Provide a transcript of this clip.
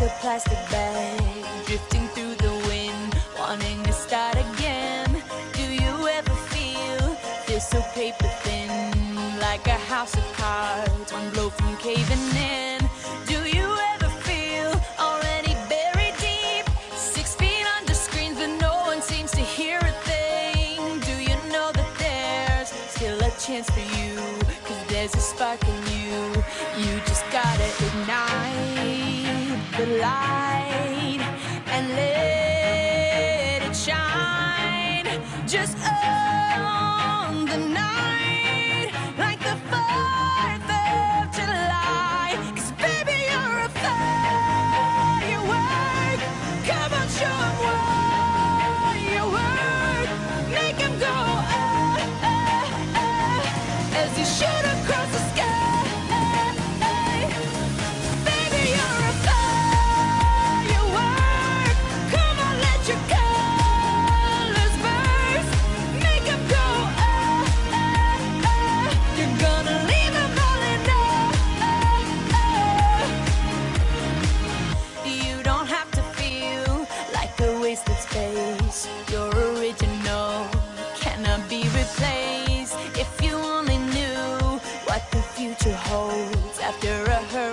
a plastic bag drifting through the wind, wanting to start again. Do you ever feel so paper thin, like a house of cards, one blow from caving in? Do you ever feel already buried deep, 6 feet under screens, but no one seems to hear a thing? Do you know that there's still a chance for you, 'cause there's a spark in you? You just gotta ignite the light and let it shine. Just own the night like the 4th of July. 'Cause baby, you're a firework. Come on, show 'em what you work. Make 'em go oh, oh, oh, as you shoot across the sky. Baby, you're a firework. Come on, let your colors burst. Make 'em go oh, oh, oh. You're gonna leave 'em all in oh. You don't have to feel like a wasted space. You're original, cannot be replaced. If you only knew what the future holds after a hurricane.